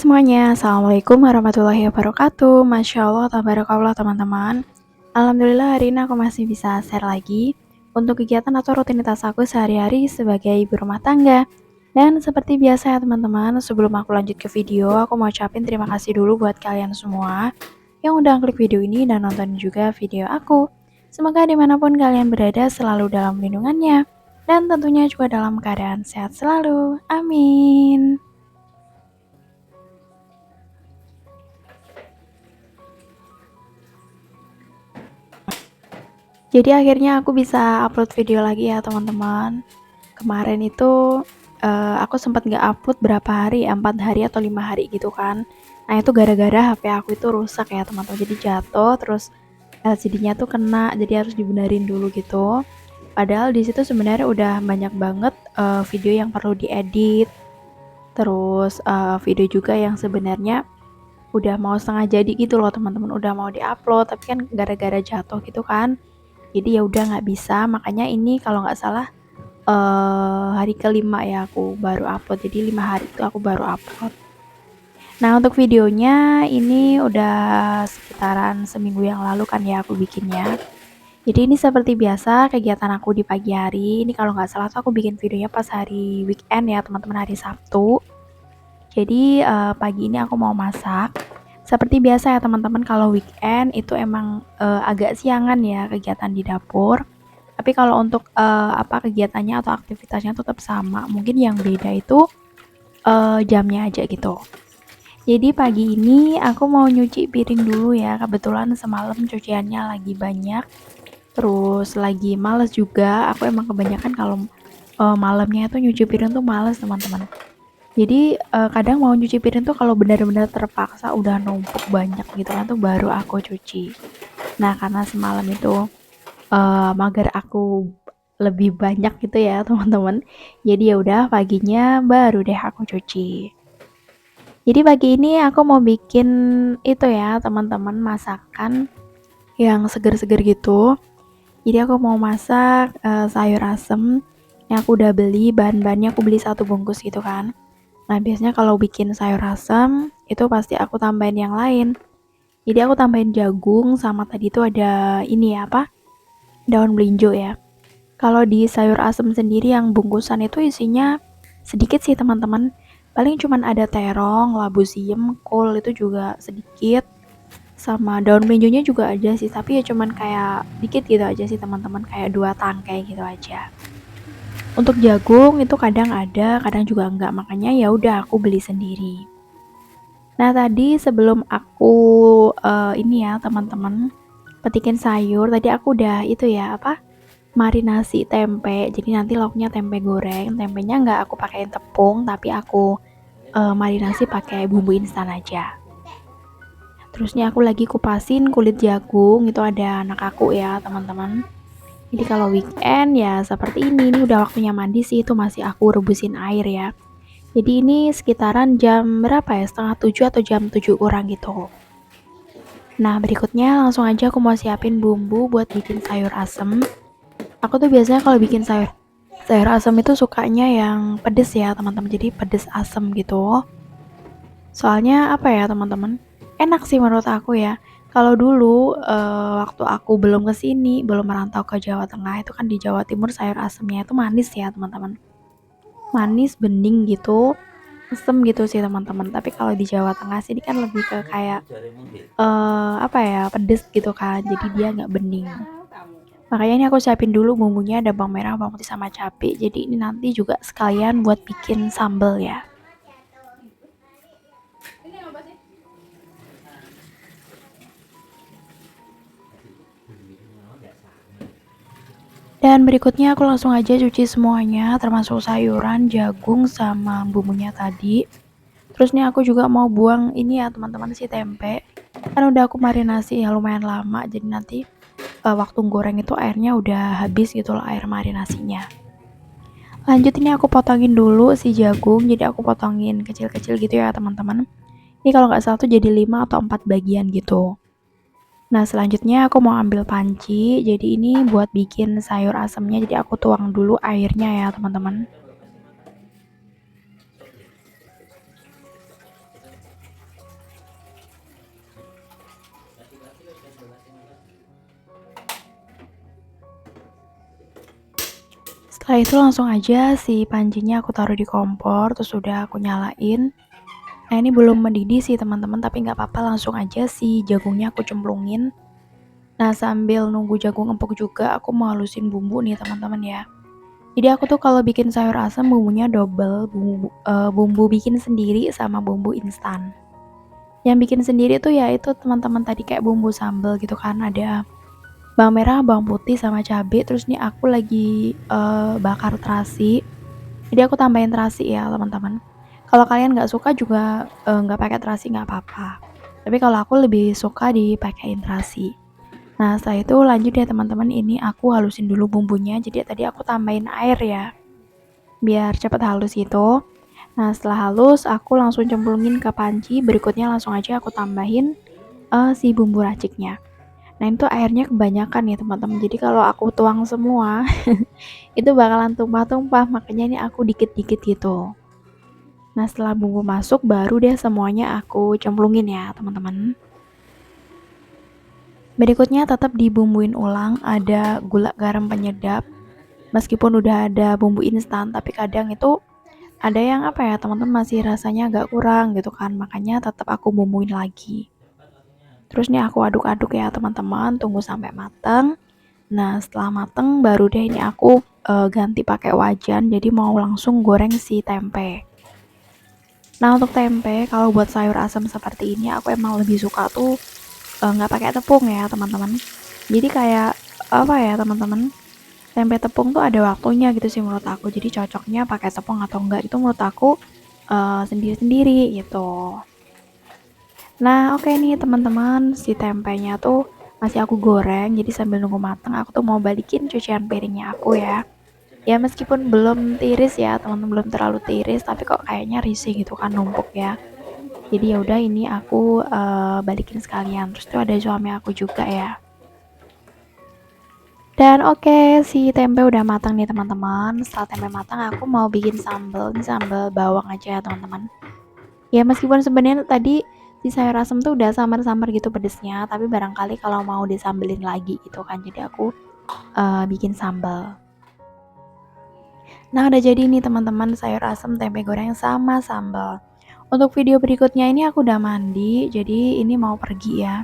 Semuanya, Assalamualaikum warahmatullahi wabarakatuh. Masya Allah, tabarakallah teman-teman. Alhamdulillah hari ini aku masih bisa share lagi untuk kegiatan atau rutinitas aku sehari-hari sebagai ibu rumah tangga. Dan seperti biasa ya teman-teman, sebelum aku lanjut ke video, aku mau ucapin terima kasih dulu buat kalian semua yang udah klik video ini dan nonton juga video aku. Semoga dimanapun kalian berada selalu dalam lindungannya dan tentunya juga dalam keadaan sehat selalu. Amin. Jadi akhirnya aku bisa upload video lagi ya teman-teman. Kemarin itu aku sempat nggak upload berapa hari, 4 hari atau 5 hari gitu kan. Nah itu gara-gara HP aku itu rusak ya teman-teman. Jadi jatuh terus LCD-nya tuh kena, jadi harus dibenerin dulu gitu. Padahal di situ sebenarnya udah banyak banget video yang perlu diedit. Terus video juga yang sebenarnya udah mau setengah jadi gitu loh teman-teman, udah mau diupload tapi kan gara-gara jatuh gitu kan. Jadi ya udah nggak bisa, makanya ini kalau nggak salah hari kelima ya aku baru upload, jadi 5 hari itu aku baru upload. Nah untuk videonya ini udah sekitaran seminggu yang lalu kan ya aku bikinnya. Jadi ini seperti biasa kegiatan aku di pagi hari. Ini kalau nggak salah tuh aku bikin videonya pas hari weekend ya teman-teman, hari Sabtu. Jadi pagi ini aku mau masak. Seperti biasa ya teman-teman, kalau weekend itu emang agak siangan ya kegiatan di dapur. Tapi kalau untuk kegiatannya atau aktivitasnya tetap sama. Mungkin yang beda itu jamnya aja gitu. Jadi pagi ini aku mau nyuci piring dulu ya. Kebetulan semalam cuciannya lagi banyak. Terus lagi males juga. Aku emang kebanyakan kalau malamnya itu nyuci piring tuh males teman-teman. Jadi kadang mau nyuci piring tuh kalau benar-benar terpaksa udah numpuk banyak gitu kan tuh baru aku cuci. Nah karena semalam itu mager aku lebih banyak gitu ya teman-teman. Jadi ya udah paginya baru deh aku cuci. Jadi pagi ini aku mau bikin itu ya teman-teman, masakan yang seger-seger gitu. Jadi aku mau masak sayur asem yang aku udah beli, bahan-bahannya aku beli 1 bungkus gitu kan. Nah biasanya kalau bikin sayur asem itu pasti aku tambahin yang lain. Jadi aku tambahin jagung sama tadi itu ada ini ya daun melinjo ya. Kalau di sayur asem sendiri yang bungkusan itu isinya sedikit sih teman-teman. Paling cuman ada terong, labu siam, kol itu juga sedikit. Sama daun melinjonya juga ada sih, tapi ya cuman kayak dikit gitu aja sih teman-teman, kayak 2 tangkai gitu aja. Untuk jagung itu kadang ada, kadang juga enggak, makanya ya udah aku beli sendiri. Nah tadi sebelum aku ini ya teman-teman petikin sayur, tadi aku udah itu ya marinasi tempe. Jadi nanti lauknya tempe goreng, tempenya nggak aku pakein tepung tapi aku marinasi pakai bumbu instan aja. Terusnya aku lagi kupasin kulit jagung, itu ada anak aku ya teman-teman. Jadi kalau weekend ya seperti ini udah waktunya mandi sih, itu masih aku rebusin air ya. Jadi ini sekitaran jam berapa ya, setengah 7 atau jam 7 kurang gitu. Nah berikutnya langsung aja aku mau siapin bumbu buat bikin sayur asem. Aku tuh biasanya kalau bikin sayur asem itu sukanya yang pedes ya teman-teman, jadi pedes asem gitu. Soalnya apa ya teman-teman, enak sih menurut aku ya. Kalau dulu waktu aku belum kesini, belum merantau ke Jawa Tengah, itu kan di Jawa Timur sayur asemnya itu manis ya teman-teman. Manis, bening gitu, asem gitu sih teman-teman. Tapi kalau di Jawa Tengah sini kan lebih ke kayak pedes gitu kan, jadi dia nggak bening. Makanya ini aku siapin dulu bumbunya, ada bawang merah, bawang putih sama cabai. Jadi ini nanti juga sekalian buat bikin sambal ya. Dan berikutnya aku langsung aja cuci semuanya, termasuk sayuran, jagung, sama bumbunya tadi. Terus nih aku juga mau buang ini ya teman-teman, si tempe. Kan udah aku marinasi ya lumayan lama, jadi nanti waktu goreng itu airnya udah habis gitu loh, air marinasinya. Lanjut ini aku potongin dulu si jagung, jadi aku potongin kecil-kecil gitu ya teman-teman. Ini kalau nggak salah tuh jadi 5 atau 4 bagian gitu. Nah selanjutnya aku mau ambil panci, jadi ini buat bikin sayur asemnya, jadi aku tuang dulu airnya ya teman-teman. Setelah itu langsung aja si pancinya aku taruh di kompor, terus udah aku nyalain. Nah ini belum mendidih sih teman-teman, tapi nggak apa-apa, langsung aja si jagungnya aku cemplungin. Nah sambil nunggu jagung empuk juga, aku mau halusin bumbu nih teman-teman ya. Jadi aku tuh kalau bikin sayur asam bumbunya double, bumbu bikin sendiri sama bumbu instan. Yang bikin sendiri tuh ya itu teman-teman tadi kayak bumbu sambal gitu kan, ada bawang merah, bawang putih sama cabai. Terus nih aku lagi bakar terasi. Jadi aku tambahin terasi ya teman-teman. Kalau kalian nggak suka juga nggak pakai terasi nggak apa-apa. Tapi kalau aku lebih suka dipakein terasi. Nah setelah itu lanjut ya teman-teman, ini aku halusin dulu bumbunya. Jadi tadi aku tambahin air ya, biar cepet halus gitu. Nah setelah halus aku langsung cemplungin ke panci. Berikutnya langsung aja aku tambahin si bumbu raciknya. Nah itu airnya kebanyakan nih teman-teman. Jadi kalau aku tuang semua itu bakalan tumpah-tumpah, makanya ini aku dikit-dikit gitu. Nah setelah bumbu masuk baru deh semuanya aku cemplungin ya teman-teman. Berikutnya tetap dibumbuin ulang, ada gula, garam, penyedap. Meskipun udah ada bumbu instan, tapi kadang itu ada yang apa ya teman-teman, masih rasanya agak kurang gitu kan, makanya tetap aku bumbuin lagi. Terus nih aku aduk-aduk ya teman-teman, tunggu sampai matang. Nah setelah mateng baru deh ini aku ganti pakai wajan, jadi mau langsung goreng si tempe. Nah untuk tempe kalau buat sayur asam seperti ini aku emang lebih suka tuh nggak pakai tepung ya teman-teman. Jadi kayak apa ya teman-teman, tempe tepung tuh ada waktunya gitu sih menurut aku. Jadi cocoknya pakai tepung atau enggak itu menurut aku sendiri-sendiri gitu. Nah oke nih teman-teman, si tempenya tuh masih aku goreng. Jadi sambil nunggu matang aku tuh mau balikin cucian piringnya aku ya. Ya meskipun belum tiris ya teman-teman, belum terlalu tiris, tapi kok kayaknya risih gitu kan, numpuk ya. Jadi ya udah ini aku balikin sekalian. Terus tuh ada suami aku juga ya. Dan oke, si tempe udah matang nih teman-teman. Setelah tempe matang aku mau bikin sambal. Ini sambal bawang aja ya teman-teman. Ya meskipun sebenarnya tadi si sayur asem tuh udah samar-samar gitu pedesnya, tapi barangkali kalau mau disambelin lagi gitu kan, jadi aku bikin sambal. Nah udah jadi nih teman-teman, sayur asem, tempe goreng sama sambal. Untuk video berikutnya ini aku udah mandi, jadi ini mau pergi ya.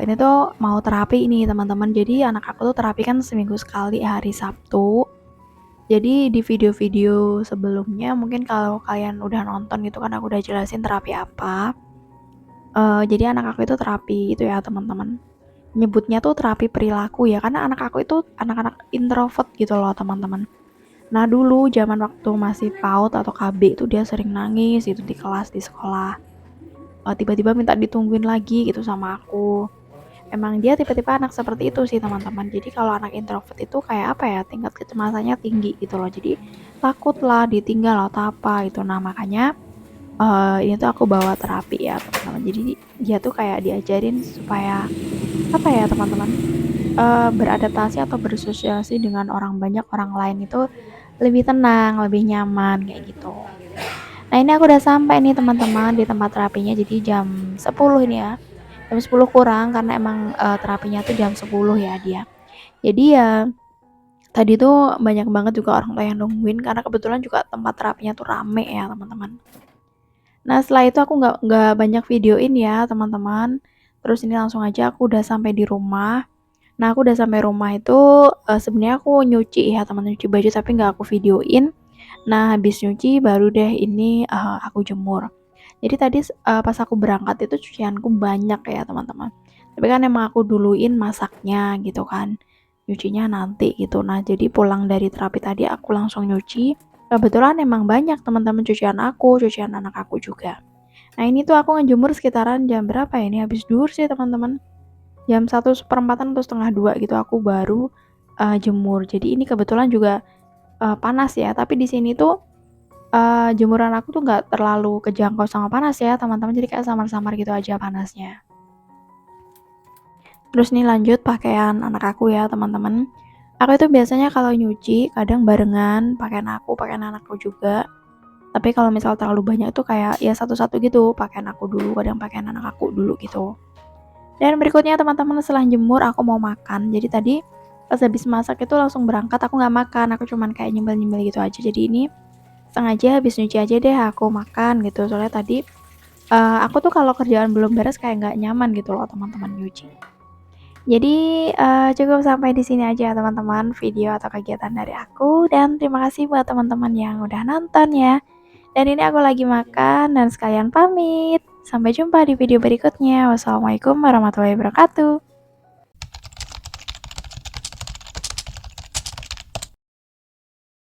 Ini tuh mau terapi ini teman-teman. Jadi anak aku tuh terapi kan seminggu sekali hari Sabtu. Jadi di video-video sebelumnya mungkin kalau kalian udah nonton gitu kan, aku udah jelasin terapi apa. Jadi anak aku itu terapi itu ya teman-teman. Nyebutnya tuh terapi perilaku ya, karena anak aku itu anak-anak introvert gitu loh teman-teman. Nah dulu zaman waktu masih PAUD atau KB itu dia sering nangis itu di kelas di sekolah. Tiba-tiba minta ditungguin lagi gitu sama aku. Emang dia tipe-tipe anak seperti itu sih teman-teman. Jadi kalau anak introvert itu kayak apa ya, tingkat kecemasannya tinggi gitu loh. Jadi takut lah ditinggal atau apa gitu. Nah makanya ini tuh aku bawa terapi ya teman-teman. Jadi dia tuh kayak diajarin supaya apa ya teman-teman, beradaptasi atau bersosialisasi dengan orang banyak, orang lain itu lebih tenang, lebih nyaman kayak gitu. Nah ini aku udah sampai nih teman-teman di tempat terapinya. Jadi jam 10 ini ya, jam 10 kurang karena emang terapinya tuh jam 10 ya dia. Jadi ya tadi tuh banyak banget juga orang tua yang nungguin karena kebetulan juga tempat terapinya tuh rame ya teman-teman. Nah setelah itu aku nggak banyak videoin ya teman-teman. Terus ini langsung aja aku udah sampai di rumah. Nah aku udah sampai rumah itu sebenarnya aku nyuci ya teman, nyuci baju tapi nggak aku videoin. Nah habis nyuci baru deh ini aku jemur. Jadi tadi pas aku berangkat itu cucianku banyak ya teman-teman. Tapi kan emang aku duluin masaknya gitu kan, nyucinya nanti gitu. Nah jadi pulang dari terapi tadi aku langsung nyuci. Kebetulan emang banyak teman-teman cucian aku, cucian anak aku juga. Nah ini tuh aku ngejemur sekitaran jam berapa ya, ini habis duhur sih teman-teman. Jam 1:15 atau setengah 2 gitu aku baru jemur. Jadi ini kebetulan juga panas ya, tapi di sini tuh jemuran aku tuh nggak terlalu kejangkau sama panas ya teman-teman, jadi kayak samar-samar gitu aja panasnya. Terus nih lanjut pakaian anak aku ya teman-teman. Aku itu biasanya kalau nyuci kadang barengan pakaian aku, pakaian anakku juga. Tapi kalau misal terlalu banyak tuh kayak ya satu-satu gitu, pakaian aku dulu, kadang pakaian anak aku dulu gitu. Dan berikutnya teman-teman setelah jemur aku mau makan. Jadi tadi Pas habis masak itu langsung berangkat, aku nggak makan, aku cuman kayak nyemil-nyemil gitu aja. Jadi ini sengaja habis nyuci aja deh aku makan gitu. Soalnya tadi aku tuh kalau kerjaan belum beres kayak nggak nyaman gitu loh teman-teman nyuci. Jadi cukup sampai di sini aja teman-teman video atau kegiatan dari aku, dan terima kasih buat teman-teman yang udah nonton ya. Dan ini aku lagi makan dan sekalian pamit. Sampai jumpa di video berikutnya. Wassalamualaikum warahmatullahi wabarakatuh.